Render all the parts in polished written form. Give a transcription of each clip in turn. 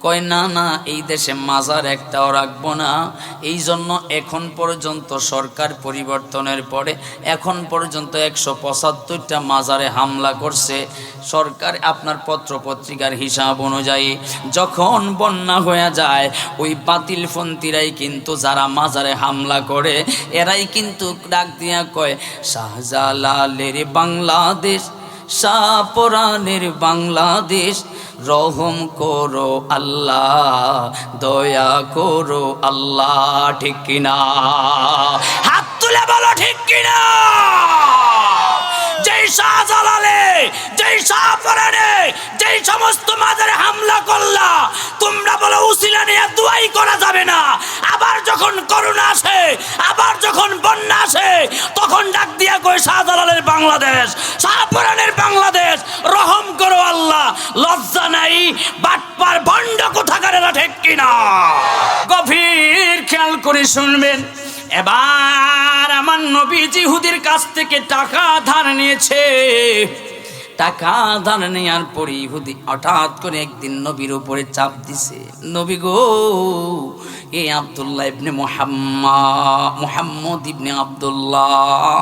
কয় না না, এই দেশে মাজার একটাও রাখবো না। এই জন্য এখন পর্যন্ত সরকার পরিবর্তনের পরে এখন পর্যন্ত 175টা মাজারে হামলা করছে সরকার। আপনার পত্রপত্রিকার হিসাব অনুযায়ী যখন বন্যা হয়ে যায় ওই বাতিলপন্থীরাই কিন্তু যারা মাজারে হামলা করে এরাই কিন্তু ডাক দিয়া কয় শাহজালালের বাংলাদেশ, শাহপরানের বাংলাদেশ, রহম করো আল্লাহ, দয়া করো আল্লাহ। ঠিক কিনা? হাত তুলে বলো ঠিক কিনা? যেই শাহজালালে, যেই শাহপরানে, যেই সমস্ত মাজারে হামলা করলা, তোমরা বলো উসিলা নিয়ে দুয়াই করা যাবে না। আবার যখন করোনা আসে, আবার যখন বন্যা আসে, তখন ডাক দিয়া কই শাহজালালের বাংলাদেশ, শাহপরানের বাংলাদেশ, রহম করো আল্লাহ। লজ্জা নাই বাটপার ভণ্ড কোথাকারেরা? ঠিক কিনা? গভীর খেয়াল করে শুনবেন। এবার আমার নবী ইহুদির কাছ থেকে টাকা ধার নিয়েছে। টাকা ধার নেওয়ার পরে ইহুদি হঠাৎ করে একদিন নবীর উপরে চাপ দিছে, নবী গো, এ আব্দুল্লাহ ইবনে মুহাম্মদ ইবনে আব্দুল্লাহ,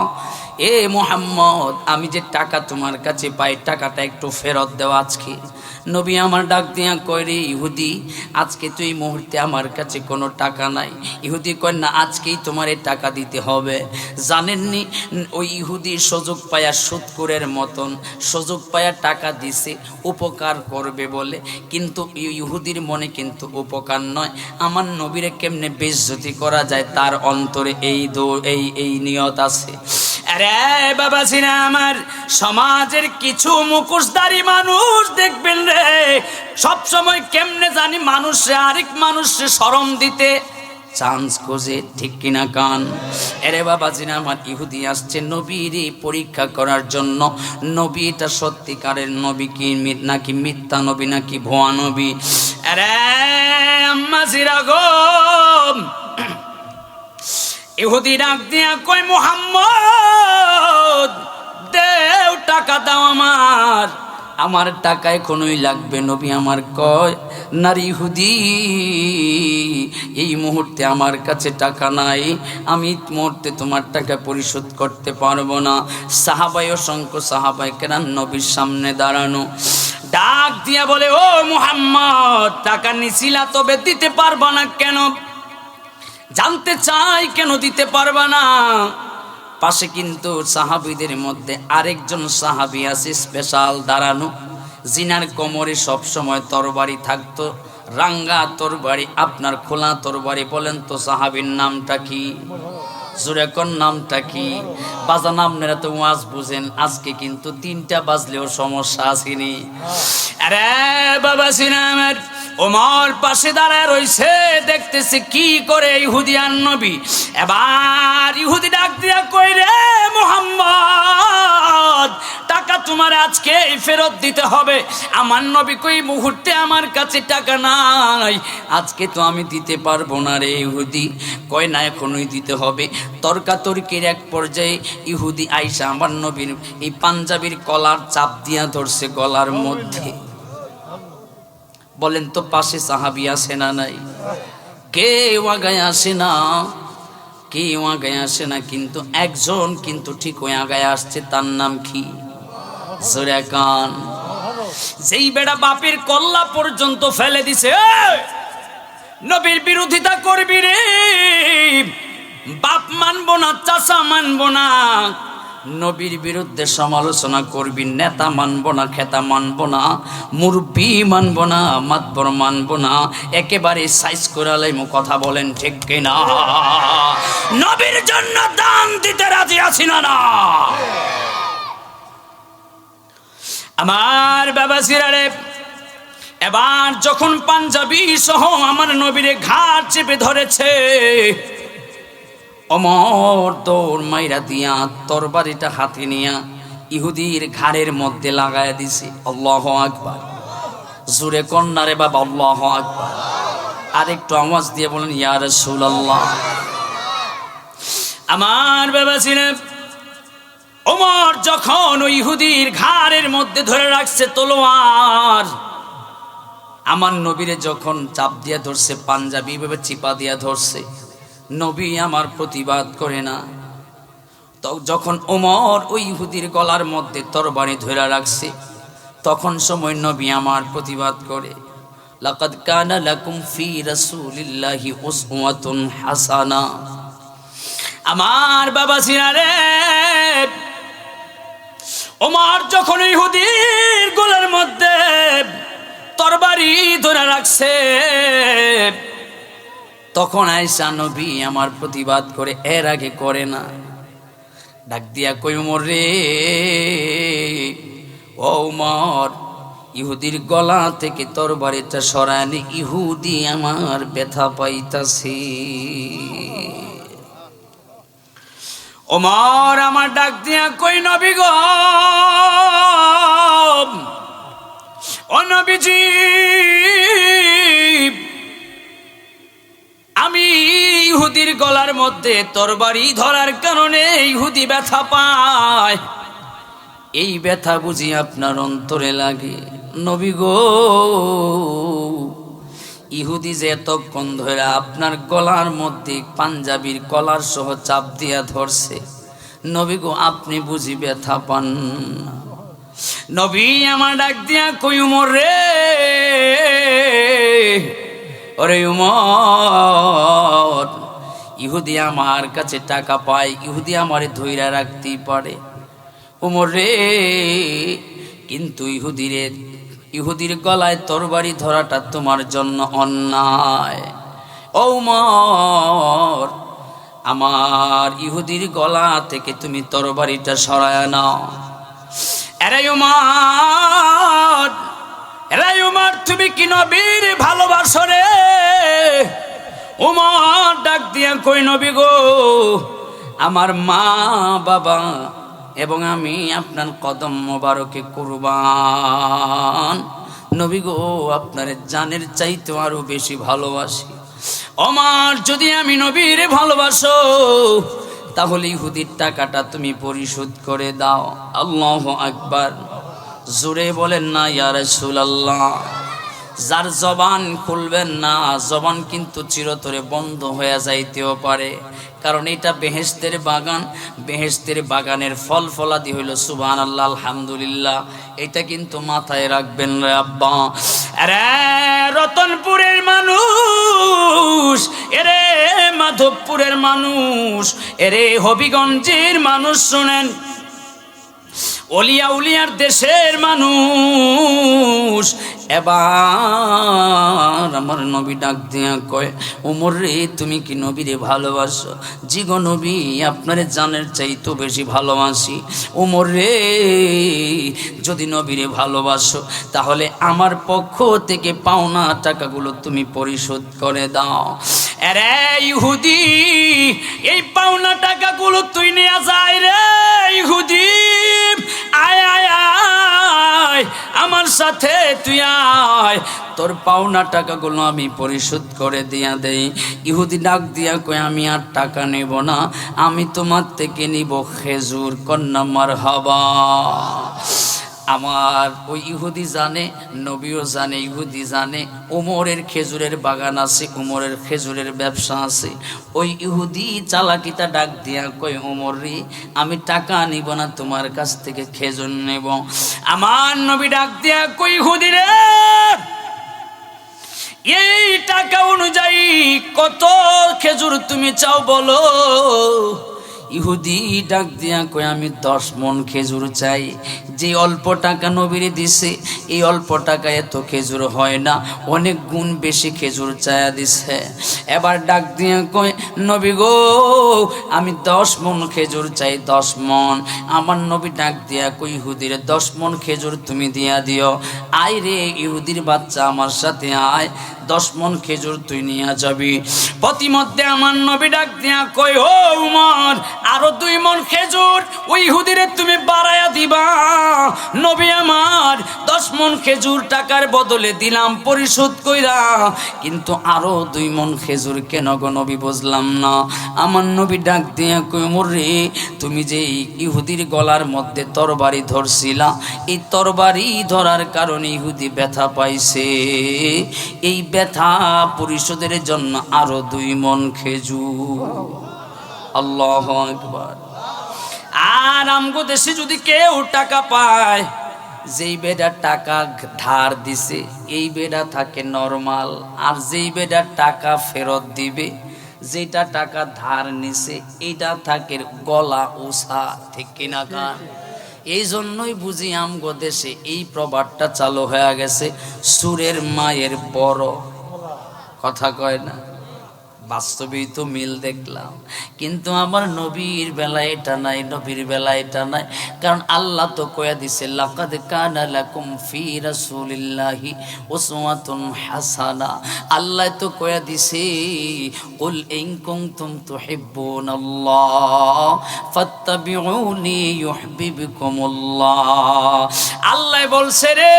এ মুহাম্মদ, আমি যে টাকা তোমার কাছে পাই টাকাটা একটু ফেরত দেও আজকে। নবী আমার ডাক দিয়া কয় রে ইহুদি, আজকে তো এই মুহূর্তে আমার কাছে কোনো টাকা নাই। ইহুদি কয় না, আজকেই তোমার এই টাকা দিতে হবে। জানেননি ওই ইহুদি সুযোগ পায়া সুদখোরের মতন সুযোগ পায়া টাকা দিছে উপকার করবে বলে, কিন্তু ইহুদির মনে কিন্তু উপকার নয়, আমার নবীরে কেমনে বেইজ্জতি করা যায় তার অন্তরে এই নিয়ত আছে। আরে বাবা সিনা, আমার সমাজের কিছু মুখোশধারী মানুষ দেখবেন রে, সব সময় কেমনে জানি মানুষে আরেক মানুষে শরম দিতে চান্স খোঁজে। ঠিক কিনা কান? এরে বাবা জিনা, আমার ইহুদি আসছে নবীর পরীক্ষা করার জন্য। নবী এটা সত্যিকারের নবী কি নাকি মিথ্যা নবী নাকি ভুয়া নবী? আরে আম্মা জিরা গো, ইহুদি ডাক দিয়া কয় মুহাম্মদ দেও, টাকা দাও আমার টাকা এখনই লাগবে। নবী আমার কয় নারী ইহুদি, এই মুহূর্তে আমার কাছে টাকা নাই, আমি মুহূর্তে তোমার টাকা পরিশোধ করতে পারবো না। সাহাবাই অসংখ্য সাহাবাই কেরাম নবীর সামনে দাঁড়ানো, ডাক দিয়া বলে ও মুহাম্মদ, টাকা নিছিলা তবে দিতে পারবা না কেন? জানতে চাই কেন দিতে পারবা না? পাশে কিন্তু সাহাবীদের মধ্যে আরেকজন সাহাবী আছে স্পেশাল দাঁড়ানো, জিনার কোমরে সব সময় তরবারি থাকতো, রাঙ্গা তরবারি, আপনার খোলা তরবারি। বলেন তো সাহাবীর নামটা কি? জোরে কোন নামটা কি? বাজা নামনেরা তো ওয়াজ বুঝেন, আজকে কিন্তু 3টা বাজলেও সমস্যা আসেনি। আরে বাবা সিনামের ওমর পাশে দাঁড়ায় রইছে, দেখতেছে কি করে ইহুদি আর নবী। এবার ইহুদি ডাক দিয়া কই রে মুহাম্মদ, টাকা তোমার আজকে ফেরত দিতে হবে। আমার নবী কই মুহূর্তে আমার কাছে টাকা নাই, আজকে তো আমি দিতে পারবো না রে ইহুদি। কয় না, এখনই দিতে হবে। তর্কাতর্কির এক পর্যায়ে ইহুদি আইসা আমার নবীর এই পাঞ্জাবির কলার চাপ দিয়া ধরছে গলার মধ্যে। বলেন তো পাশে সাহাবী আছে না নাই? কেউ আগায় আসে না, কেউ আগায় আসে না, কিন্তু একজন কিন্তু ঠিক ওই আগায় আসছে। তার নাম কি? জোরে কান। যেই বেড়া বাপের কল্লা পর্যন্ত ফেলে দিছে, নবীর বিরোধিতা করবি রে, বাপ মানবো না, চাচা মানবো না, নবীর বিরুদ্ধে সমালোচনা করবি, নেতা মানবো না, খেতা মানবো না, মুরব্বি মানবো না, মাতবর মানবো না, একেবারে সাইজ করালাই কথা। বলেন ঠিক কিনা? নবীর জন্য দান দিতে রাজি আছি না না? আমার বাবা সিরারে, এবার যখন পাঞ্জাবি সহ আমার নবীরে ঘাট চেপে ধরেছে, ওমর দৌড় মাইরা দিয়া তরবারিটা হাতে নিয়া ইহুদির ঘাড়ের মধ্যে লাগায় দিছে। আল্লাহু আকবার। জোরে কন্যারে বাবা, আল্লাহু আকবার। আরেকটু আওয়াজ দিয়ে বলেন ইয়া রাসূলুল্লাহ। আমার বাবা ছিলেন ওমর যখন ওই ইহুদির ঘাড়ের মধ্যে ধরে রাখছে তলোয়ার, আমার নবীরে যখন চাপ দিয়া ধরছে, পাঞ্জাবি ভাবে চিপা দিয়া ধরছে, নবী আমার প্রতিবাদ করে না। তো যখন ওমর ওই ইহুদির গলার মধ্যে তরবারি ধরে রাখছে, তখন সময় নবী আমার প্রতিবাদ করে, লাকাদ কানা লাকুম ফি রাসূলিল্লাহি উসওয়াতুন হাসানা। আমার বাবা সিনারে, ওমর যখন ইহুদির গলার মধ্যে তরবারি ধরে রাখছে, তখন আয়েশা নবী আমার প্রতিবাদ করে, এর আগে করে না। ডাক দিয়া কই, ওমর রে, ও ওমর, ইহুদির গলা থেকে তরবারিটা সরানি, ইহুদি আমার ব্যথা পাইতাছে। ওমর আমার ডাক দিয়া কই, নবী গো, ও নবীজি, আমি ইহুদির গলার মধ্যে তরবারি ধরার কারণে ইহুদি ব্যথা পায়, এই ব্যথা বুঝি আপনার অন্তরে লাগে। নবী গো, ইহুদি যে এতক্ষণ ধরে আপনার গলার মধ্যে পাঞ্জাবির কলার সহ চাপ দিয়া ধরছে, নবী গো, আপনি বুঝি ব্যথা পান না। নবী আমার ডাক দিয়া কই, উমর রে, ওরে উমর, ইহুদি আমার কাছে টাকা পায়, ইহুদি আমারে ধইরা রাখতেই পারে। উমর রে, কিন্তু ইহুদির গলায় তরবারি ধরাটা তোমার জন্য অন্যায়। ও উমর, আমার ইহুদির গলা থেকে তুমি তরবারিটা সরায় নাও। এরে উমর, তুমি কি নবীর ভালোবাসো রে? উমর ডাক দিয়া কই, নবী গো, আমার মা বাবা এবং আমি আপনার কদম মোবারকে কুরবান। নবী গো, আপনার জানের চাইতে আরো বেশি ভালোবাসি। ওমর, যদি আমি নবীর ভালোবাসো, তাহলে ইহুদির টাকাটা তুমি পরিশোধ করে দাও। আল্লাহু আকবার, জোরে বলেন না ইয়া রাসূলুল্লাহ। যার জবান খুলবেন না, জবান কিন্তু চিরতরে বন্ধ হয়ে যাইতেও পারে, কারণ এটা বেহেশতের বাগান। বেহেশতের বাগানের ফল ফলাদি হইল সুবহানাল্লাহ, আলহামদুলিল্লাহ। এটা কিন্তু মাথায় রাখবেন রে আব্বা। আরে রতনপুরের মানুষ, এরে মাধবপুরের মানুষ, এরে হবিগঞ্জের মানুষ, শুনেন, অলিয়া উলিয়ার দেশের মানুষ, এবার আমার নবী ডাক দিয়া কয়, ওমর রে, তুমি কি নবীরে ভালোবাসো? জি গো নবী, আপনারে জানের চাইতো বেশি ভালোবাসি। ওমর রে, যদি নবীরে ভালোবাসো, তাহলে আমার পক্ষ থেকে পাওনা টাকাগুলো তুমি পরিশোধ করে দাও। আরে ইহুদি, এই পাওনা টাকাগুলো তুই নিয়ে যাই রে ইহুদি, আয় আয় আয় আমার সাথে, তুই আয়, তোর পাওনা টাকাগুলো আমি পরিশোধ করে দিয়া দেই। ইহুদি ডাক দিয়া কয়, আমি আর টাকা নেব না, আমি তোমার থেকে নিব খেজুর। কন্যা মারহাবা। আমার ওই ইহুদি জানে, নবীও জানে, ইহুদি জানে ওমরের খেজুরের বাগান আছে, ওমরের খেজুরের ব্যবসা আছে। ওই ইহুদি চালাকিটা ডাক দিয়া কই, ওমর রে, আমি টাকা নিব না, তোমার কাছ থেকে খেজুর নেব। আমার নবী ডাক দিয়া কই, ইহুদি রে, এই টাকা অনুযায়ী কত খেজুর তুমি চাও বলো। ইহুদি ডাক দিয়া কই, আমি 10 মণ খেজুর চাই। যে অল্প টাকা নবীরে দিছে, এই অল্প টাকা এত খেজুর হয় না, অনেক গুণ বেশি খেজুর চায়া দিছে। এবার ডাক দিয়া কই, নবী গো, আমি 10 মণ খেজুর চাই, 10 মণ। আমার নবী ডাক দিয়া কই, ইহুদিরে 10 মণ খেজুর তুমি দিয়া দিও। আয় রে ইহুদির বাচ্চা, আমার সাথে আয়, 10 মণ খেজুর তুই নিয়ে যাবি। প্রতিমধ্যে আমার নবী ডাক দিয়া কই, ও উমর, আরো 2 মণ খেজুর ওই ইহুদিরে তুমি বাড়ায়া দিবা। নবী আমার 10 মণ খেজুর টাকার বদলে দিলাম পরিশোধ কইরা, কিন্তু আরো 2 মণ খেজুর কেন গো নবী বুঝলাম না। আমার নবী ডাক দিয়া কই, উমর রে, তুমি যে ইহুদির গলার মধ্যে তরবারি ধরছিলা, এই তরবারি ধরার কারণে ইহুদি ব্যথা পাইছে, এই ব্যথা পরিশোধের জন্য আরো 2 মণ খেজুর। আল্লাহু আকবার। আর আমগো দেশে যদি কেউ টাকা পায়, যেই বেডা টাকা ধার দিছে এই বেডা থাকে নরমাল, আর যেই বেডা টাকা ফেরত দিবে, যেটা টাকা ধার নিছে এইটা থাকে গলা উষা, ঠিক কিনা গান? এই জন্যই বুঝি আমগো দেশে এই প্রবাদটা চালু হয়ে গেছে, সুরের মায়ের বড়। কথা কয় না? বাস্তবেই তো মিল দেখলাম, কিন্তু আমার নবীর বেলায় এটা নাই, নবীর বেলায় এটা নাই। কারণ আল্লাহ তো কয়া দিছে, লাকাদ কানা লাকুম ফি রাসূলিল্লাহি উসওয়াতুন হাসানা। আল্লাহ তো কয়া দিছে, কুল ইন কুনতুম তুহিব্বুনাল্লাহ ফাত্তাবিউনি ইউহিব্বুকুমুল্লাহ। আল্লাহ বলছে রে,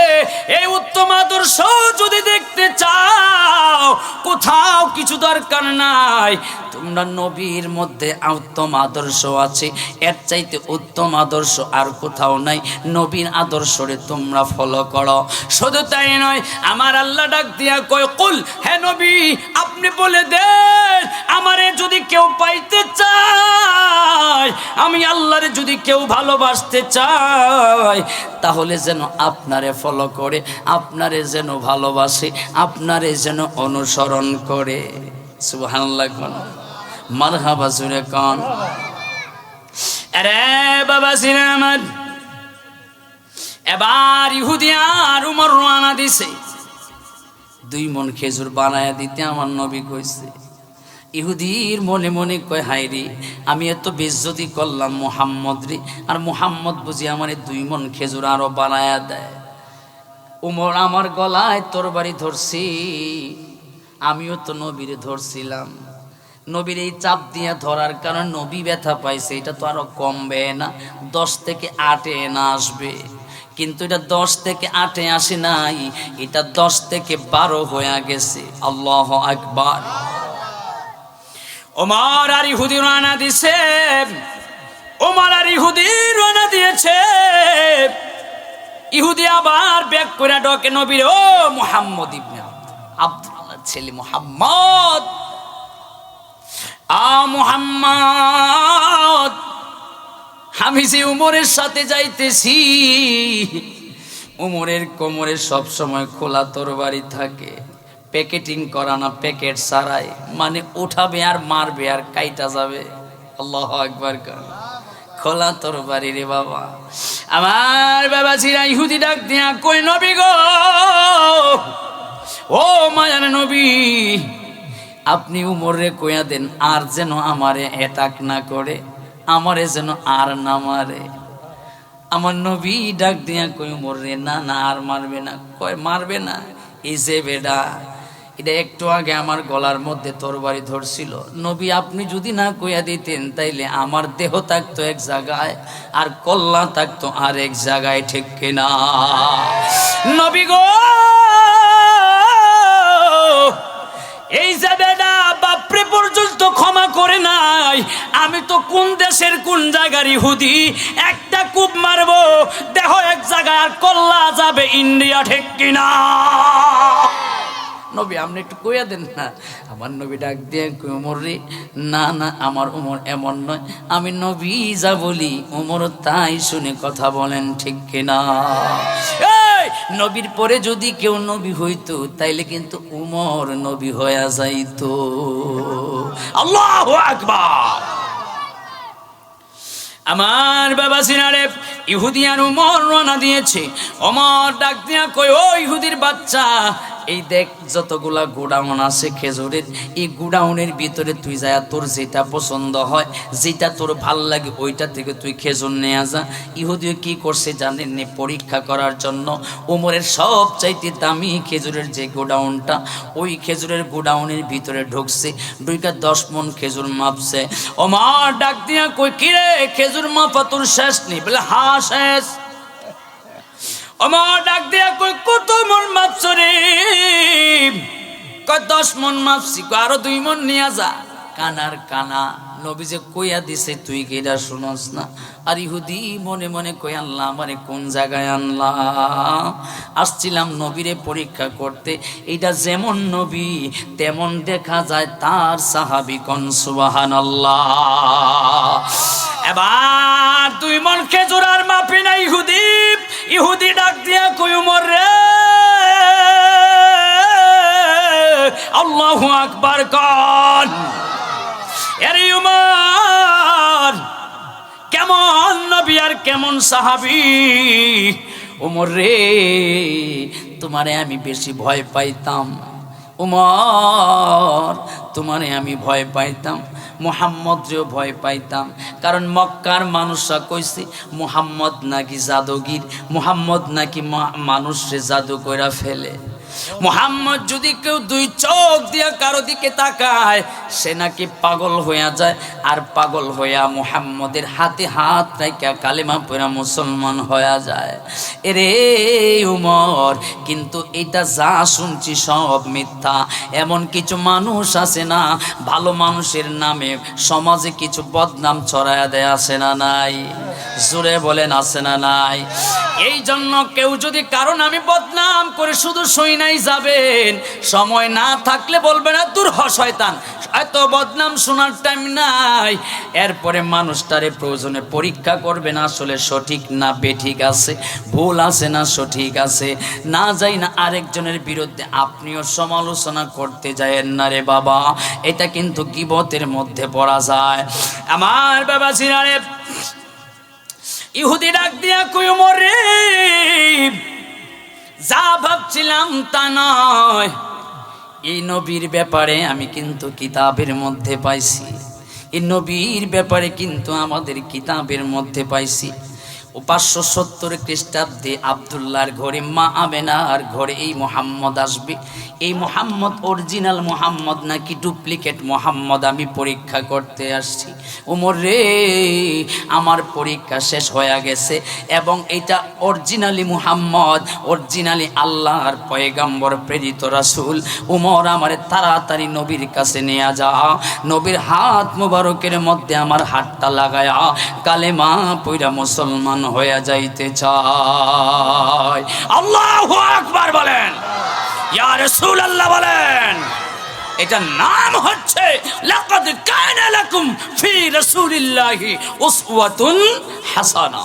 এই উত্তম আদর্শ যদি দেখতে চাও, কোথাও কিছু দরকার নাই, তোমরা নবীর মধ্যে উত্তম আদর্শ আছে, এর চাইতে উত্তম আদর্শ আর কোথাও নাই। নবীর আদর্শরে তোমরা ফলো করো। শুধু তাই নয়, আমার আল্লাহ ডাক দিয়া কয়, কুল, হে নবী আপনি বলে দেন, আমারে যদি কেউ পাইতে চায়, আমি আল্লাহরে যদি কেউ ভালোবাসতে চায়, তাহলে যেন আপনারে ফলো করে, আপনারে যেন ভালোবাসে, আপনারে যেন অনুসরণ করে। সুবহানাল্লাহ কোন, মারহাবা জুরে কোন। আরে বাবা সিনামত, এবার ইহুদি আর উমর রওনা দিছে 2 মণ খেজুর বানায়া দিতে। আমার নবী কইছে, ইহুদির মনে মনে কয়, হায় রে, আমি এত বেজ্জতি করলাম মুহাম্মদ রে, আর মুহাম্মদ বুঝি আমার 2 মণ খেজুর আরো বানায়া দেয়। উমর আমার গলায় তরবারি ধরছি, আমিও তো নবীরে ধরছিলাম, নবীর এই চাপ দিয়ে ধরার কারণে নবী ব্যথা পাইছে, এটা তো আরো কমবে না, 10 থেকে 8 না আসবে। কিন্তু এটা 10 থেকে 8 আসে নাই, এটা 10 থেকে 12 হয়ে গেছে। আল্লাহু আকবার। ওমর আর ইহুদি রওনা দিছে, ওমর আর ইহুদি রওনা দিয়েছে। ইহুদি আবার ব্যাক করে ডকে নবীর, ও মুহাম্মদ ইবনে আব্দুল্লাহ ছেলে মুহাম্মদ, মুহাম্মদ, আমি যে উমরের সাথে যাইতেছি, উমরের কোমরে সব সময় খোলা তরবারি থাকে, প্যাকেটিং করা না, প্যাকেট ছাড়াই, মানে উঠাবে আর মারবে আর কাইটা যাবে। আল্লাহু আকবার। খোলা তরবারি রে বাবা। আমার বাবা ছিরা ইহুদি ডাক দিয়া কই, নবী গো, ও মায়ার নবী, আপনি উমরে কইয়া দেন আর যেন আমারে অ্যাটাক না করে, আমারে যেন আর না মারে। আমার নবী ডাক দিয়া কই, উমর রে, না না আর মারবে না। কয় মারবে না? এই যে বেডা, এটা একটু আগে আমার গলার মধ্যে তরবারি ধরছিল, নবী আপনি যদি না কইয়া দিতেন তাইলে আমার দেহ থাকতো এক জায়গায় আর কল্লা থাকতো আর এক জায়গায়, ঠিক কিনা? নবী গো, এই যে বেডা বাপরে পর্যন্ত ক্ষমা করে নাই, আমি তো কোন দেশের কোন জায়গার ইহুদি, একটা কূপ মারবো দেহ এক জায়গায় আর কল্লা যাবে ইন্ডিয়া, ঠিক কিনা? নবী আপনি একটু কইয়া দেন না। আমার নবী ডাক দিয়ে উমর রে, না না আমার উমর এমন নয়, আমি নবী যা বলি উমর তাই শুনে কথা বলেন, ঠিক কিনা? নবীর পরে যদি কেউ নবী হইতো তাইলে কিন্তু উমর নবী হয়ে যাইতো। আল্লাহু আকবার। আমার বাবা সিনারে ইহুদি আর উমর রওনা দিয়েছে। ওমর ডাক দিয়া কই, ও ইহুদির বাচ্চা, এই দেখ যতগুলা গোডাউন আছে খেজুরের, এই গোডাউনের ভিতরে তুই যায় তোর যেটা পছন্দ হয়, যেটা তোর ভাল লাগে ওইটা থেকে তুই খেজুর নিয়ে যা। ইহুদিও কি করছে জানেননি? পরীক্ষা করার জন্য ওমরের সবচাইতে দামি খেজুরের যে গোডাউনটা, ওই খেজুরের গোডাউনের ভিতরে ঢুকছে, ঢুকা 10 মণ খেজুর মাপছে। ওমর ডাক দিয়া কই, কিরে খেজুর মাপা তোর শেষ নেই? বলে হ্যাঁ শেষ। ওমর ডাক দিয়া কই, কত মণ মাপছ রে? কয় 10 মণ মাপছি। আরো 2 মণ নিয়ে যা। কানার কানা নবী যে কইয়া দিছে তুই কি এটা শুনস না? আর ইহুদি মনে মনে কই, আল্লাহ আমারে কোন জায়গায় আনলা? আসছিলাম নবীরে পরীক্ষা করতে, এইটা যেমন নবী তেমন দেখা যায় তার সাহাবী। কোন সুবহানাল্লাহ। এবার 2 মণ খেজুর আর মাপে না ইহুদি। ইহুদি ডাক দিয়া কই, ওমর রে আল্লাহু আকবার কন। আরে ওমর কেমন নবী আর কেমন সাহাবী। ওমর রে তোমারে আমি বেশি ভয় পাইতাম। ওমর তোমারে আমি ভয় পাইতাম, মুহাম্মদরেও ভয় পাইতাম। কারণ মক্কার মানুষরা কইছে মুহাম্মদ নাকি জাদুগির, মুহাম্মদ নাকি মানুষরে জাদু কইরা ফেলে। মুহাম্মদ যদি কেউ 2 চোখ দিয়া কারো দিকে তাকায় সে নাকি পাগল হইয়া যায়, আর পাগল হইয়া মুহাম্মদের হাতে হাত রাইখা কালেমা পড়া মুসলমান হইয়া যায়। এরে উমর, কিন্তু এটা যা শুনছি সব মিথ্যা। এমন কিছু মানুষ আছে না, ভালো মানুষের নামে সমাজে কিছু বদনাম ছড়ায়া দেয়, আছে না নাই? জোরে বলেন আছে না নাই? এই জন্য কেউ যদি কারণ আমি বদনাম করে শুধু শুই নাই যাবেন, সময় না থাকলে বলবে না দূর হ শয়তান, এত বদনাম শোনার টাইম নাই। এরপরে মানুষটারে প্রয়োজনে পরীক্ষা করবেন, আসলে সঠিক না বেঠিক আছে, ভুল আছে না সঠিক আছে। না যাই না আরেকজনের বিরুদ্ধে আপনিও সমালোচনা করতে যায়েন না রে বাবা, এটা কিন্তু গীবতের মধ্যে পড়া যায়। আমার বাবা সিনারে ইহুদি ডাক দিয়া কই, ওমর রে যা ভাবছিলাম তা নয়। এই নবীর ব্যাপারে আমি কিন্তু কিতাবের মধ্যে পাইছি, এই নবীর ব্যাপারে কিন্তু আমাদের কিতাবের মধ্যে পাইছি। 570 খ্রিস্টাব্দে আব্দুল্লাহর ঘরে মা আমেনার ঘরে এই মুহাম্মদ আসবে। এই মুহাম্মদ অরিজিনাল মুহাম্মদ নাকি ডুপ্লিকেট মুহাম্মদ আমি পরীক্ষা করতে আসছি। ওমর রে আমার পরীক্ষা শেষ হয়ে গেছে এবং এটা অরিজিনালি মুহাম্মদ, অরিজিনালি আল্লাহর পয়গাম্বর প্রেরিত রাসূল। ওমর আমারে তাড়াতাড়ি নবীর কাছে নিয়ে যা, নবীর হাত মুবারকের মধ্যে আমার হাতটা লাগায়া কালেমা পয়রা মুসলমান হয়ে যাইতে চায়। আল্লাহু আকবার বলেন, ইয়া রাসূলুল্লাহ বলেন। এটা নাম হচ্ছে লাকাদ কানা লাকুম ফি রাসূলিল্লাহি উসওয়াতুন হাসানা।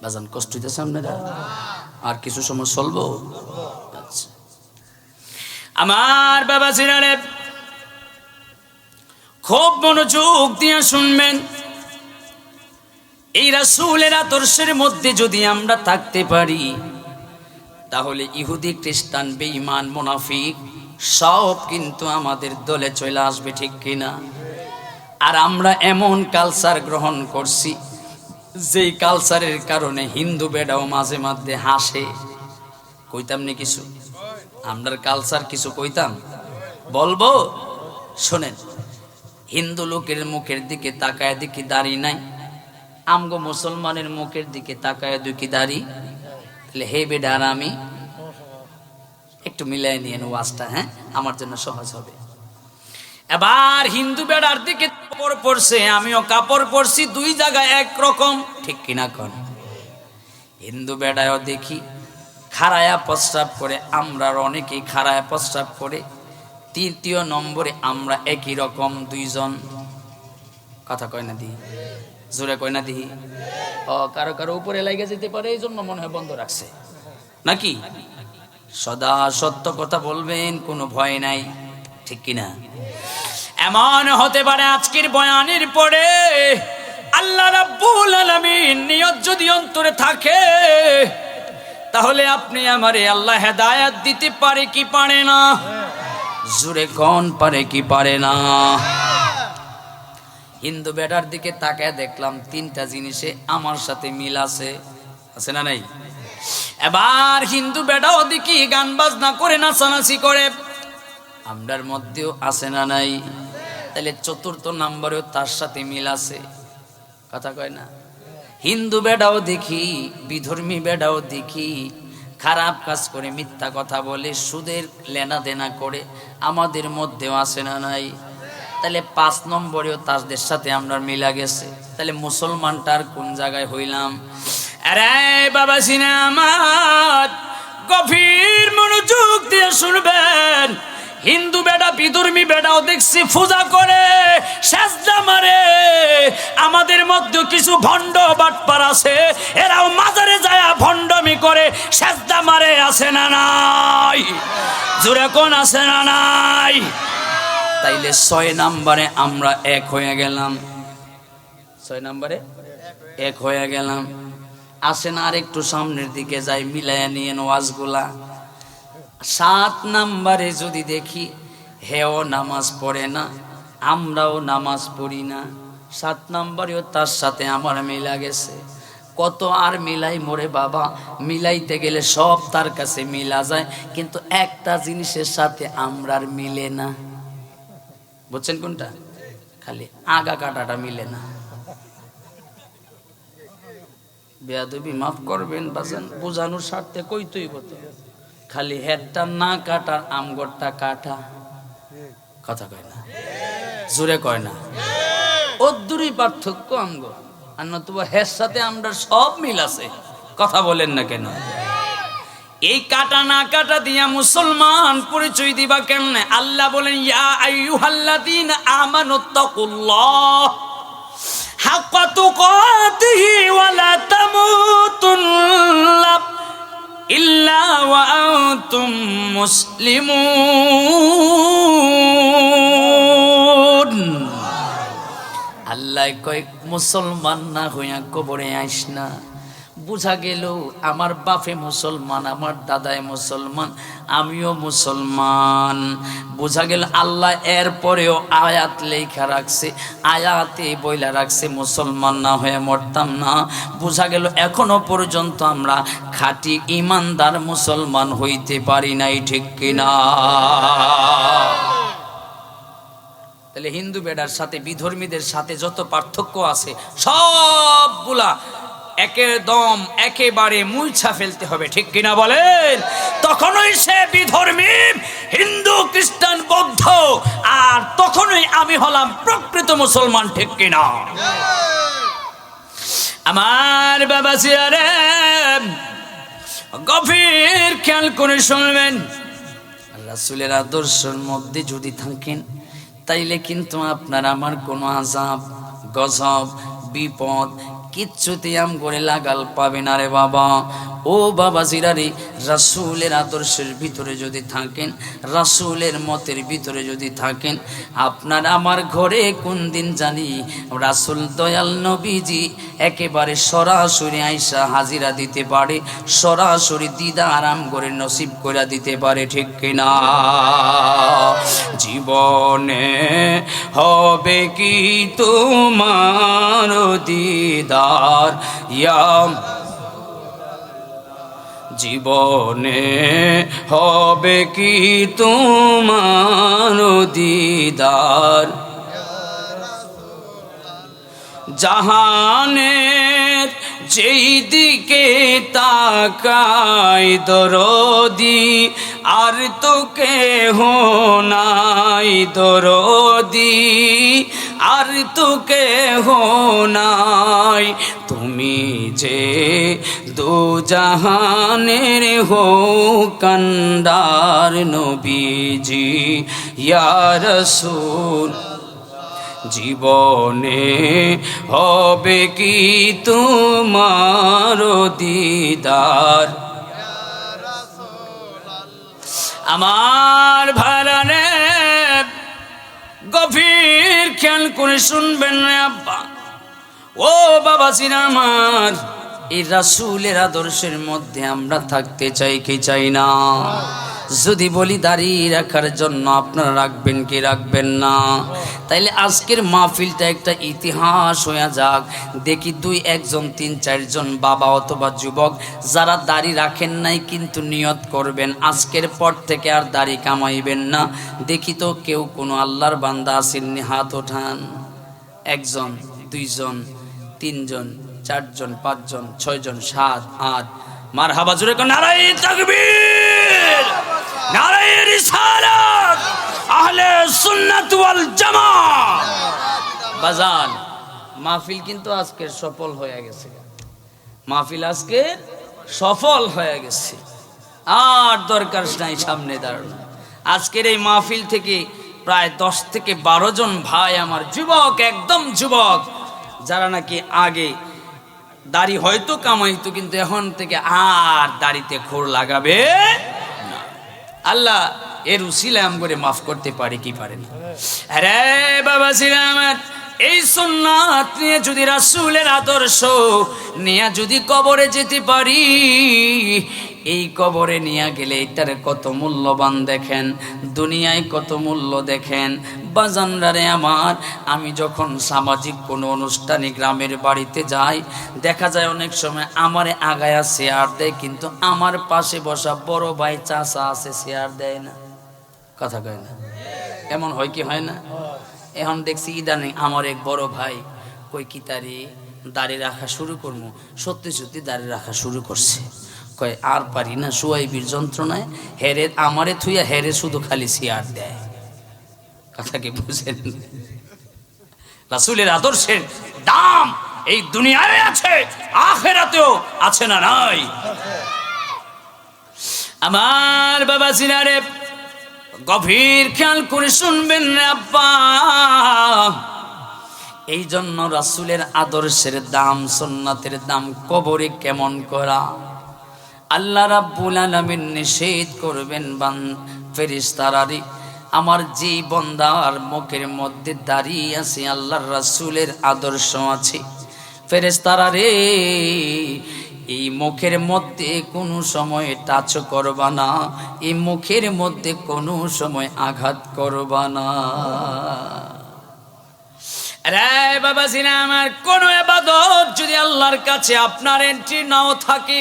বাজান কষ্ট হইতেছে আপনারা? আর কিছু সময় চলবো? আচ্ছা আমার বাবা জিরারে খুব মনোযোগ দিয়ে শুনবেন। এই রাসূলের আদর্শের মধ্যে যদি আমরা থাকতে পারি, তাহলে ইহুদি খ্রিস্টান বেঈমান মুনাফিক সব কিন্তু আমাদের দলে চলে আসবে, ঠিক কিনা? আর আমরা এমন কালচার গ্রহণ করছি যেই কালচারের কারণে হিন্দু বেডাও মাঝে মাঝে হাসে। কইতাম নি কিছু? আমরার কালচার কিছু কইতাম, বলবো শোনেন। হিন্দু লোকের মুখের দিকে তাকায় দেখি দাড়ি নাই, আমগো মুসলমানের মুখের দিকে তাকায় দেখি দাড়ি। তাহলে হে বেডা আর আমি একটু মিলাই নিয়ে ওয়াজটা, হ্যাঁ, আমার জন্য সহজ হবে। এবার হিন্দু বেড়ার দিকে কাপড় পরছে, আমিও কাপড় পরছি, 2 জায়গায় একরকম, ঠিক কিনা কন? হিন্দু বেড়ায়ও দেখি খাড়ায়া প্রস্রাব করে, আমরা অনেকেই খাড়ায়া প্রস্রাব করে। 3য় নম্বরে আমরা একই রকম 2 জন। কথা কয় না দিহি, জোরে কয় না দিহি। ও কারো কারো উপরে লাগে যেতে পারে, এই জন্য মনে হয় বন্ধ রাখছে নাকি? সদা সত্য কথা বলবেন, কোনো ভয় নাই, ঠিক কিনা? এমন হতে পারে আজকের বয়ানের পরে আল্লাহ রাব্বুল আলামিন নিয়ত যদি অন্তরে থাকে, তাহলে আপনি আমারে আল্লাহ হেদায়েত দিতে পারে কি পারে না? জোরে কোন পারে কি পারে না? হিন্দু বেটার দিকে তাকায় দেখলাম তিনটা জিনিসে আমার সাথে মিল আছে, আছে না নাই? এবার হিন্দু বেটাও দেখি গান বাজনা করে নাচানাচি করে, আমরার মধ্যেও আছে না নাই? তাহলে চতুর্থ নাম্বারেও তার সাথে মিল আছে, কথা কয় না? হিন্দু বেটাও দেখি, বিধর্মী বেটাও দেখি, খারাপ কাজ করে, মিথ্যা কথা বলে, সুদের লেনা দেনা করে, আমাদের মধ্যেও আছে না নাই? তাহলে 5 নম্বরেও তাদের সাথে আমরা মিলা গেছে। তাহলে মুসলমানটার কোন জায়গায় হইলাম? আরে বাবা সিনা আমার, গভীর মনোযোগ দিয়ে শুনবেন। হিন্দু বেটা বিধর্মী বেটাও দেখছি পূজা করে, সেজদা মারে। আমাদের মধ্যে কিছু ভণ্ড বাটপার আছে, এরাও মাজারে যায় ভণ্ডমি করে, সেজদা মারে, আছে না নাই? জোরে কোন আছে না নাই? তাইলে 6 নম্বরে আমরা এক হয়ে গেলাম। 6 নম্বরে এক হয়ে গেলাম। আসেন আর একটু সামনের দিকে যাই, মিলাইয়া নিয়ে ওয়াজগুলা। 7 নম্বরে যদি দেখি, হেও নামাজ পড়ে না, আমরাও নামাজ পড়ি না। 7 নম্বরেও তার সাথে আমার মিলা গেছে। কত আর মিলাই মোরে বাবা, মিলাইতে গেলে সব তার কাছে মিলা যায়, কিন্তু একটা জিনিসের সাথে আমরার মিলে না। বুঝছেন কোনটা? খালি আগা কাটাটা মিলে না। বেয়াদবি মাফ করবেন বাজান, বোঝানোর স্বার্থে কইতেই হতো। খালি হেডটা না কাটার আমগরটা কাটা, কথা কয় না? জোরে কয় না? অদ্দুরই পার্থক্য আমগর, আর নতুবা হের সাথে আমরা সব মিল আছে। কথা বলেন না কেন? এই কাটা না কাটা দিয়া মুসলমান পরিচয় দিবা কেমনে? আল্লাহ বলেন, ইয়া আইয়ুহাল্লাযীনা আমানুত্তাকুল্লাহ হাক্কা তুকাতিহি ওয়া লা তামুতুন্না ইল্লা ওয়া আনতুম মুসলিমুন। আল্লাহ কয়, মুসলমান না হইয়া কবরে আইস না। বুঝা গেল আমার বাপে মুসলমান, আমার দাদাই মুসলমান, আমিও মুসলমান। বুঝা গেল আল্লাহ এর পরেও আয়াত লেখা রাখছে, আয়াতে বইলা রাখছে মুসলমান না হয়ে মরতাম না। বুঝা গেল এখনো পর্যন্ত আমরা খাঁটি ইমানদার মুসলমান হইতে পারি নাই, ঠিক কিনা? তাহলে হিন্দু বেড়ার সাথে বিধর্মীদের সাথে যত পার্থক্য আছে সবগুলা একদম একেবারে মুছা ফেলতে হবে, ঠিক কিনা বলেন? তখনই সে বিধর্মী, হিন্দু, খ্রিস্টান, বৌদ্ধ, আর তখনই আমি হলাম প্রকৃত মুসলমান, ঠিক কিনা? আমার বাবা জিয়ারে গভীর খেয়াল করে শুনবেন। রাসূলের আদর্শের মধ্যে যদি থাকেন, তাইলে কিন্তু আপনার আমার কোনো আযাব, গজব, বিপদ কিচ্ছুতে আম করে লাগাল পাবে না রে বাবা। ও বাবা জিরারে, রাসূলের আদর্শের ভিতরে যদি থাকেন, রাসূলের মতের ভিতরে যদি থাকেন, আপনার আমার ঘরে কোন দিন জানি রাসূল দয়াল নবীজি একেবারে সরাসরি আইসা হাজিরা দিতে পারে, সরাসরি দিদা আরাম করে নসিব করে দিতে পারে, ঠিক কিনা? জীবনে হবে কি তোমার দিদার, ইয়া জীবনে হবে কি তোমার দিদার, জাহানের যেই দিকে তাকাই দরদি, আর তো কেহ নাই দরদি, আর তো কেহ নাই। তুমি যে দু জাহানের হো কান্ডার নবীজি ইয়া রাসূল, জীবনে হবে কি তোমার দিদার। আমার ভারানে গভীর খেয়াল করে শুনবেন রে আব্বা, ও বাবা সিনা আমার, এই রাসূলের আদর্শের মধ্যে আমরা থাকতে চাই কি চাই না? যদি বলি দাঁড়িয়ে রাখার জন্য আপনারা রাখবেন কি রাখবেন না? তাইলে আজকের মাহফিলটা একটা ইতিহাস হয়ে যাক। দেখি দুই একজন তিন চারজন বাবা অথবা যুবক যারা দাড়ি রাখেন নাই কিন্তু নিয়ত করবেন আজকের পর থেকে আর দাড়ি কামাইবেন না। দেখি তো কেউ কোনো আল্লাহর বান্দা আসেননি, হাত ওঠান। একজন, দুইজন, তিনজন, চারজন, পাঁচজন, ছয়জন, সাত, আট। মারহাবা জোরে কোন নারায়ে তাকবীর, নারায়ে রিসালাত, আহলে সুন্নাত ওয়াল জামাত। বাজান মাহফিল কিন্তু আজকে সফল হয়ে গেছে, মাহফিল আজকে সফল হয়ে গেছে। আর দরকার নাই সামনে দাঁড়ানো। আজকের এই মাহফিল থেকে প্রায় 10 থেকে 12 জন ভাই আমার যুবক, একদম যুবক, যারা নাকি আগে দাড়ি হয়তো কামাইতো কিন্তু এখন থেকে আর দাড়িতে খোর লাগাবে না। আল্লাহ এর উসিলা করে মাফ করতে পারে কি পারে না? আরে বাবা আমার এই সুন্নাত নিয়ে যদি রাসূলের আদর্শ নিয়ে যদি কবরে যেতে পারি, এই কবরে নিয়ে গেলে এটার কত মূল্যবান দেখেন, দুনিয়ায় কত মূল্য দেখেন। বাজানরারে আমার, আমি যখন সামাজিক কোনো অনুষ্ঠানে গ্রামের বাড়িতে যাই, দেখা যায় অনেক সময় আমারে আগায়া চেয়ার দেয়, কিন্তু আমার পাশে বসা বড় ভাই চাচা আছে চেয়ার দেয় না। কথা কয় না? এমন হয় কি হয় না? এখন দেখছি ইদানিং আমার এক বড় ভাই কই কি তারি দাড়ি রাখা শুরু করবো, সত্যি সত্যি দাড়ি রাখা শুরু করছে। কয় আর পারি না, সুয়াইবির যন্ত্রণায় হেরে আমারে থুইয়া হেরে শুধু খালি চেয়ার দেয়। কথা কি বুঝেন? রাসূলের আদর্শের দাম এই দুনিয়ায় আছে, আখিরাতেও আছে না নাই? আমার বাবা জিনারে গভীর খেয়াল করে শুনবেন রে আব্বা। এই জন্য রাসূলের আদর্শের দাম, সুন্নাতের দাম কবরে কেমন করা আল্লাহ রাব্বুল আলামিন নিষেধ করবেন ফেরেশতারারে, আমার যে বান্দার মুখের মধ্যে দাঁড়িয়ে আছে আল্লাহর রাসূলের আদর্শ আছে, ফেরেশতারারে এই মুখের মধ্যে কোনো সময় টাচ করবা না, এই মুখের মধ্যে কোনো সময় আঘাত করবা না। আরে বাবা জিনা আমার, কোন ইবাদত যদি আল্লাহর কাছে আপনার এন্ট্রি নাও থাকে,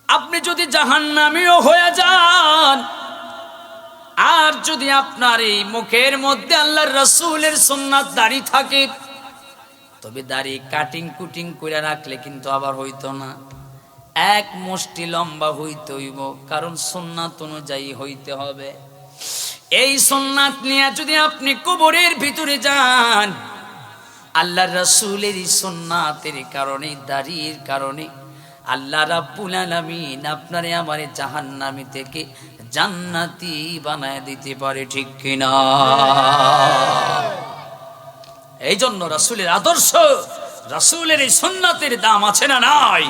আপনি যদি জাহান্নামীও হয়ে যান, আর যদি আপনার এই মুখের মধ্যে আল্লাহর রাসূলের সুন্নাত দাড়ি থাকে, তবে দাড়ি কাটিং কুটিং করে রাখলে কিন্তু আবার হইতো না, এক মুষ্টি লম্বা হইতে হইব, কারণ সুন্নাত অনুযায়ী হইতে হবে। এই সুন্নাত নিয়ে যদি আপনি কবরের ভিতরে যান, আল্লাহর রাসূলের এই সুন্নাতের কারণে, দাড়ির কারণে আল্লাহ রাব্বুল আলামিন আপনারে আমারে জাহান্নামী থেকে জান্নাতি বানায় দিতে পারে, ঠিক কিনা? এই জন্য রাসূলের আদর্শ, রাসূলের এই সুন্নাতের দাম আছে না নাই?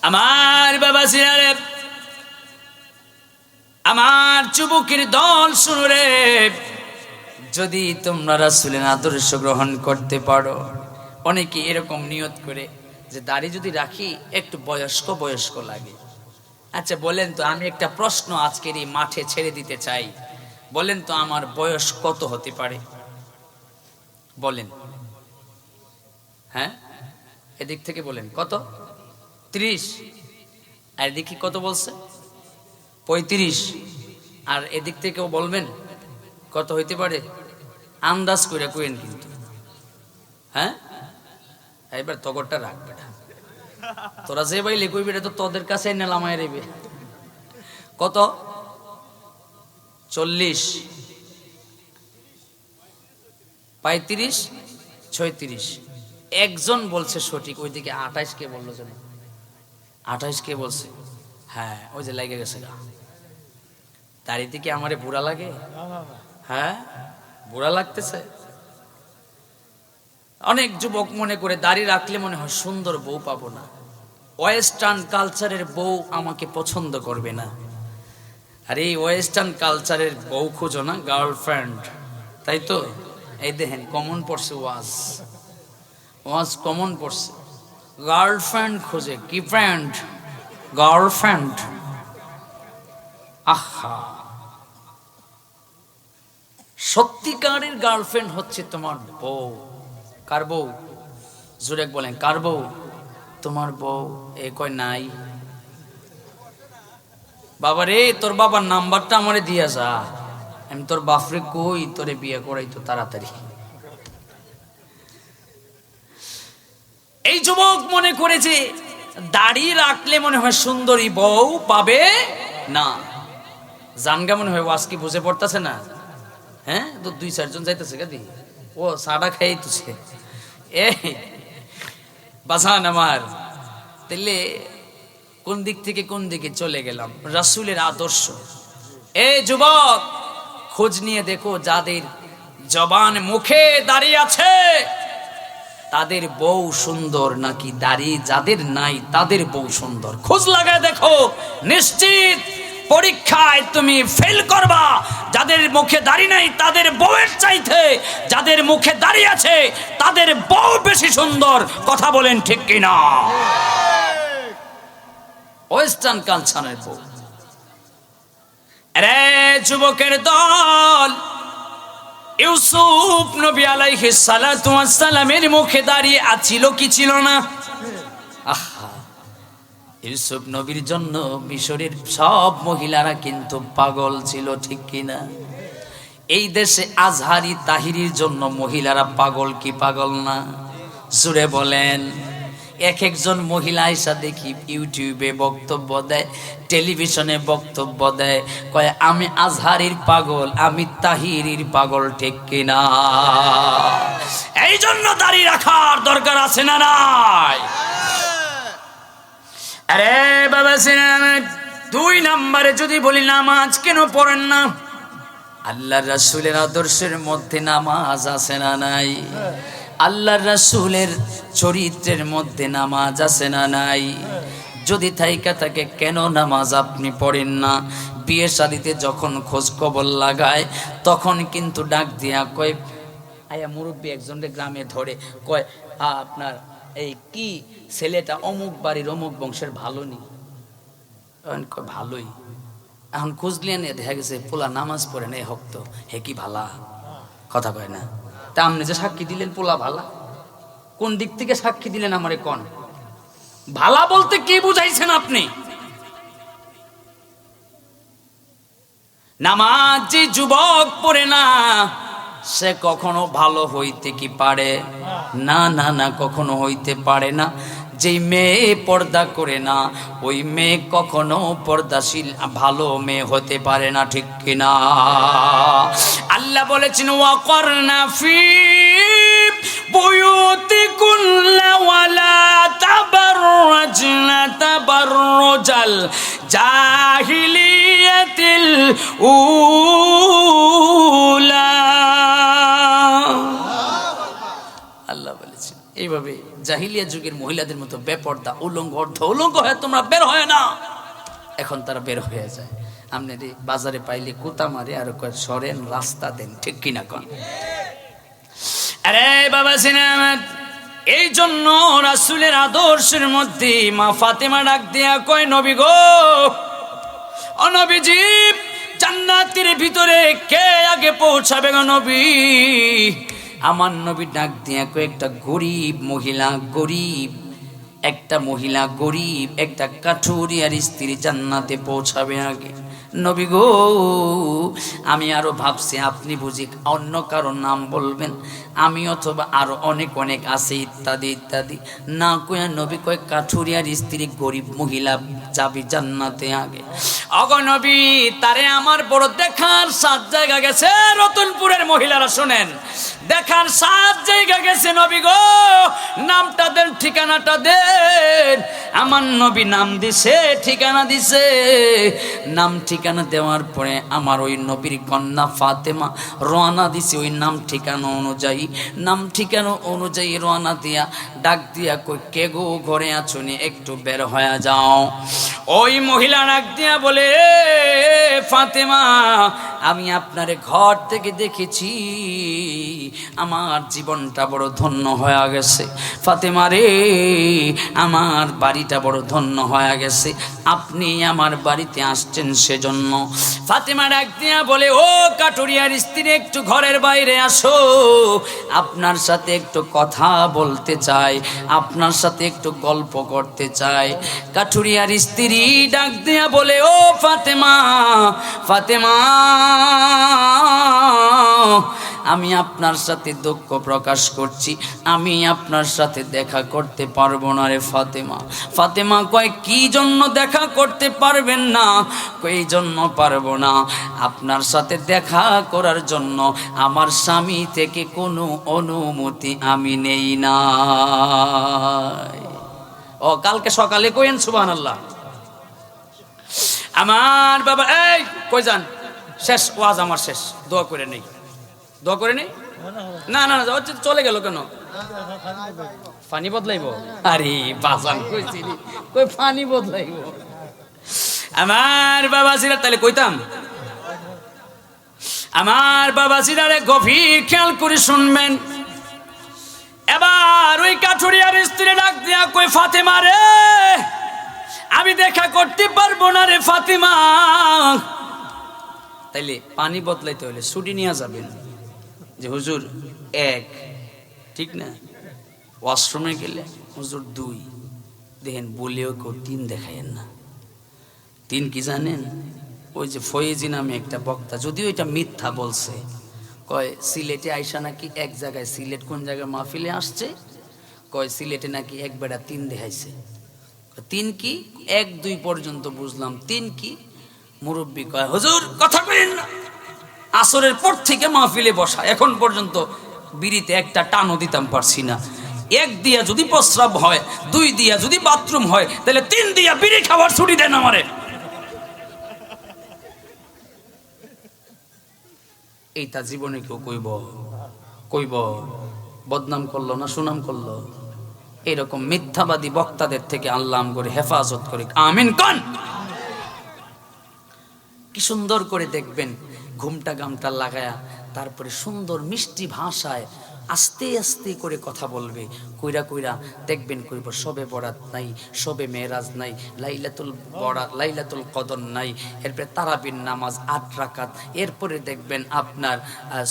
আমার বাবা জিয়ারে, আমার যুবকের দল, শুনো রে, যদি তোমরা রাসূলের আদর্শ গ্রহণ করতে পারো, অনেকে এরকম নিয়ত করে যে দাড়ি যদি রাখি একটু বয়স্ক বয়স্ক লাগে। আচ্ছা বলেন তো, আমি একটা প্রশ্ন আজকের এই মাঠে ছেড়ে দিতে চাই, বলেন তো আমার বয়স কত হতে পারে? বলেন, হ্যাঁ এদিক থেকে বলেন কত? 30। আর এদিকে কত বলছে? 35। আর এদিক থেকেও বলবেন কত হইতে পারে, আন্দাজ করে কইেন কিন্তু। হ্যাঁ এবার তগরটা রাখবে, তোরা যে ভাই লেখবি তো তোদের কাছে নেলামায় রেবে। কত? 40, 35, 36। একজন বলছে সঠিক, ওইদিকে 28 কে বললো জানেন? 28 কে বলছে? হ্যাঁ ওই যে লেগে গেছে গা। দাড়িতে কি আমারে বুড়া লাগে? হ্যাঁ বুড়া লাগতেছে। অনেক যুবক মনে করে দাড়ি রাখলে মনে হয় সুন্দর বউ পাবো না, ওয়েস্টার্ন কালচারের বউ আমাকে পছন্দ করবে না। আর এই ওয়েস্টার্ন কালচারের বউ খুঁজো না, গার্লফ্রেন্ড, তাই তো? এই দেখেন কমন পড়ছে ওয়াজ, ওয়াজ কমন পড়ছে, গার্লফ্রেন্ড খোঁজে। কি ফ্রেন্ড? গার্লফ্রেন্ড। আহা, সত্যিকারের গার্লফ্রেন্ড হচ্ছে তোমার বউ। কার বউ? জোরে বলেন, কার বউ? তোমার বউ। এ কয় নাই। বাবা রে, তোর বাবার নাম্বারটা আমারে দিয়া যা, আমি তোর বাপরে কই তোরে বিয়ে করাই তো তাড়াতাড়ি। এই যুবক মনে করেছে দাড়ি রাখলে মনে হয় সুন্দরী বউ পাবে না। জানগা মনে হয় ওয়াজ কি বুঝে পড়তেছে না? হ্যাঁ, তো 2-4 জন যাইতেছে গাদি, ও সাড়া খাই তুছে। এ বাসান আমার, তাইলে কোন দিক থেকে কোন দিকে চলে গেলাম? রাসূলের আদর্শ। এই যুবক, খোঁজ নিয়ে দেখো, যাদের জবান মুখে দাঁড়িয়ে আছে তাদের বউ সুন্দর নাকি দাড়ি যাদের নাই তাদের বউ সুন্দর? খোঁজ লাগায় দেখো, নিশ্চিত পরীক্ষায় তুমি ফেল করবা। যাদের মুখে দাড়ি নাই তাদের বউয়ের চাইতে যাদের মুখে দাড়ি আছে তাদের বউ বেশি সুন্দর। কথা বলেন ঠিক কিনা? ওয়েস্টার্ন কালচারের বউ। আরে যুবকের দল, ইউসুফ নবী আলাইহিস সালাতু ওয়াস সালামের মুখে দাড়ি আছিল কি ছিল না? আহা, ইউসুফ নবীর জন্য মিশরের সব মহিলারা কিন্তু পাগল ছিল, ঠিক কিনা? এই দেশে আজহারি তাহিরির জন্য মহিলারা পাগল কি পাগল না? জুড়ে বলেন। এক একজন মহিলা এসে দেখি ইউটিউবে বক্তব্য দেয়, টেলিভিশনে বক্তব্য দেয়, কয় আমি আজহারির পাগল, আমি তাহিরির পাগল, ঠিক কিনা? এই জন্য দাড়ি রাখার দরকার আছে না নাই? আরে বাবা, 2 নম্বরে যদি বলি নামাজ কেন পড়েন না? আল্লাহর রাসূলের আদর্শের মধ্যে নামাজ আছে না নাই? আল্লাহর রাসূলের চরিত্রের মধ্যে নামাজ আছে না নাই? যদি থাইকা থাকে কেন নামাজ আপনি পড়েন না? বিয়ে শাদিতে যখন খোঁজ খবর লাগায় তখন কিন্তু ডাক দিয়া কয়, আয়া মুরব্বী একজনকে গ্রামে ধরে কয়, আপনার এই কি ছেলেটা অমুক বাড়ির অমুক বংশের, ভালো নি? ভালোই। এখন খুঁজলিয়ে নিয়ে দেখা গেছে পোলা নামাজ পড়ে না, হক্ত হে কি ভালা? কথা কয় না। তা আপনি যে সাক্ষী দিলেন পোলা ভালা, কোন দিক থেকে সাক্ষী দিলেন আমারে কোন? ভালা বলতে কি বুঝাইছেন আপনি? নামাজ যে যুবক পড়ে না সে কখনো ভালো হইতে কি পারে? না না না, কখনো হইতে পারে না। যেই মেয়ে পর্দা করে না ওই মেয়ে কখনো পর্দাশীল ভালো মেয়ে হতে পারে না, ঠিক কিনা? আল্লাহ বলেছেন, ওয়াকরনা ফি বুয়ুতিকুন্না ওয়ালা তাবাররাজনা তাবাররুজাল জাহিলিয়াতিল উলা। আল্লাহ বলেছেন এইভাবে জাহিলিয়া যুগের মহিলাদের মতো বেপর্দা উলঙ্গ অর্ধ উলঙ্গ হয়ে তোমরা বের হয় না। এখন তারা বের হয়ে যায়, আপনি বাজারে পাইলে কুতা মারে আর কয় সরেন, রাস্তা দেন, ঠিক কিনা কোন? আরে বাবা সিনেমা, এই জন্য রাসূলের আদর্শের মধ্যে মা ফাতেমা ডাক দিয়া কয়, নবী গো, ও নবীজি, জান্নাতের ভিতরে কে আগে পৌঁছাবে গো নবী? আমার নবী ডাক দিয়া কয়, একটা গরিব মহিলা, গরিব একটা মহিলা, গরিব একটা কাঠুরিয়ার স্ত্রী জান্নাতে পৌঁছাবে আগে। নবী গো, আমি আরো ভাবছি আপনি বুঝি অন্য কারো নাম বলবেন, আমি অথবা আরো অনেক অনেক আছে ইত্যাদি ইত্যাদি। না কয়া নবী কয়, কাঠুরিয়ার স্ত্রী গরিব মহিলা যাবি জান্নাতে আগে। অগ নবী, তারে আমার বড় দেখার 7 জায়গা গেছে। রতনপুরের মহিলারা শোনেন, দেখার 7 জায়গা গেছে নবী গো, নামটা দেন, ঠিকানাটা দেন। আমার নবী নাম দিছে, ঠিকানা দিছে, নাম ঠিক ঠিকানা দেওয়ার পরে আমার ওই নবীর কন্যা ফাতেমা রওনা দিছে ওই নাম ঠিকানা অনুযায়ী রওনা দিয়া ডাক দিয়া কই কে গো ঘরে আছো নি একটু বের হয়ে যাও। ওই মহিলা ডাক দিয়া বলে ফাতেমা আমি আপনারে ঘর থেকে দেখেছি, আমার জীবনটা বড় ধন্য হয়ে গেছে। ফাতেমা রে আমার বাড়িটা বড় ধন্য হয়ে গেছে, আপনি আমার বাড়িতে আসছেন সেজন্য। ফাতেমা ডাক দিয়া বলে ও কাঠুরিয়ার স্ত্রী একটু ঘরের বাইরে আসো, আপনার সাথে একটু কথা বলতে চাই, আপনার সাথে একটু গল্প করতে চাই। কাঠুরিয়ার স্ত্রী ডাক দিয়া বলে ও ফাতেমা আমি আপনার সাথে দুঃখ প্রকাশ করছি, আমি আপনার সাথে দেখা করতে পারবো না রে ফাতেমা। ফাতেমা কয় কি জন্য দেখা করতে পারবেন না? এই জন্য পারবো না, আপনার সাথে দেখা করার জন্য আমার স্বামী থেকে কোনো অনুমতি আমি নেই না। ও কালকে সকালে কইেন সুবহানাল্লাহ। আমার বাবা এই কই যান, শেষ ওয়াজ আমার শেষ, দোয়া করে নেই, দোয়া করে নেই। না না চলে গেল কেন? পানি বদলাইব? আরে বাজান কইছিলি কই পানি বদলাইব? আমার বাবাজিরা তাহলে কইতাম, আমার বাবাজিরা গভীর খেয়াল করে শুনবেন। এবার ওই কাঠুরিয়ার স্ত্রী ডাক দিয়া কই ফাতেমা রে আমি দেখা করতে পারবো না রে ফাতেমা। তাইলে পানি বদলাইতে হলে ছুটি নিয়ে যাবেন যে হুজুর এক, ঠিক না? ওয়াশরুমে গেলে হুজুর দুই, দেখেন বলেও কেউ তিন দেখায়েন না। তিন কি জানেন? ওই যে ফয়েজি নামে একটা বক্তা, যদিও এটা মিথ্যা বলছে, কয় সিলেটে আইসা নাকি এক জায়গায়, সিলেট কোন জায়গায় মাহফিলে আসছে, কয় সিলেটে নাকি এক বেড়া তিন দেখাইছে। তিন কি? এক দুই পর্যন্ত বুঝলাম, তিন কি? মুরব্বী কয় হুজুর কথা কইেন না, আসরের পর থেকে মাহফিলে বসা, এখন পর্যন্ত বিড়িতে একটা টানও দিতাম পারছি না। এক দিয়া যদি প্রস্রাব হয়, দুই দিয়া যদি বাথরুম হয়, তাহলে তিন দিয়া বিড়ি খাওয়ার ছুটি দেন আমারে। এইটা জীবনে কেউ কইব বদনাম করলো না সুনাম করলো? এরকম মিথ্যাবাদী বক্তাদের থেকে আল্লাহ করে হেফাজত করে, আমিন কোন। কি সুন্দর করে দেখবেন ঘুমটা গামটা লাগায়া, তারপরে সুন্দর মিষ্টি ভাষায় আস্তে আস্তে করে কথা বলবে। কইরা কইরা দেখবেন কইব সবে বরাত নাই, সবে মেরাজ নাই, লাইলাতুল কদর নাই, এরপরে তারাবির নামাজ ৮ রাকাত, এরপরে দেখবেন আপনার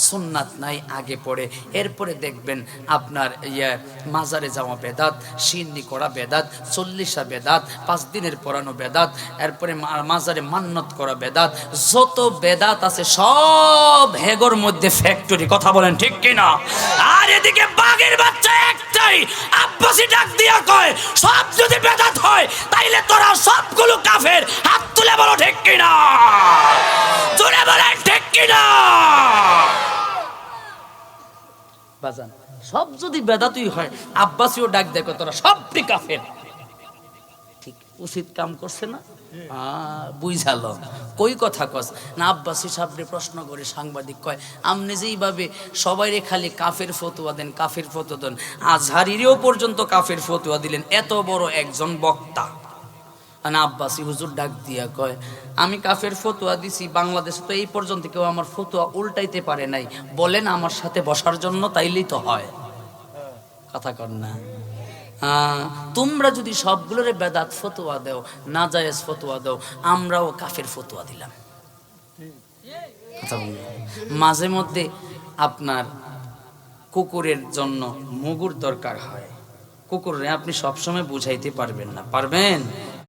সুন্নাত নাই আগে পড়ে, এরপরে দেখবেন আপনার মাজারে যাওয়া বেদাত, সিন্নি করা বেদাত, ৪০ বেদাত, ৫ দিনের পড়ানো বেদাত, এরপরে মাজারে মান্নত করা বেদাত, যত বেদাত আছে সব হেগর মধ্যে ফ্যাক্টরি। কথা বলেন ঠিক কিনা? আর এদিকে বাঘের বাচ্চা একটাই আব্বাসি ডাক দিয়া কয় সব যদি বেদাত হয় তাইলে তোরা সবগুলো কাফের। হাত তুলে বলো ঠিক কিনা, জোরে বলেন ঠিক কিনা। বাজান সব যদি বেদাতই হয়, আব্বাসিও ডাক দেখো তোরা সবটি কাফের। ঠিক উচিত কাম করছে না? বুঝালো কই কথা কস না। আব্বাসি সাহেবরে প্রশ্ন করে সাংবাদিক কয় আমনে যেইভাবে সবাইরে খালি কাফের ফতোয়া দেন, কাফের ফতোয়া দেন, আজহারিরেও পর্যন্ত কাফের ফতোয়া দিলেন, এত বড় একজন বক্তা। মানে আব্বাসি হুজুর ডাক দিয়া কয় আমি কাফের ফতোয়া দিছি, বাংলাদেশে তো এই পর্যন্ত কেউ আমার ফতোয়া উল্টাইতে পারে নাই, বলেন আমার সাথে বসার জন্য, তাইলেই তো হয়। কথা কর না। তোমরা যদি সবগুলোরে বেদাত ফতোয়া দাও, নাজায়েজ ফতোয়া দাও, আমরাও কাফের ফতোয়া দিলাম। মাঝে মধ্যে আপনার কুকুরের জন্য মুগুর দরকার হয়, কুকুরে আপনি সবসময় বুঝাইতে পারবেন না, পারবেন?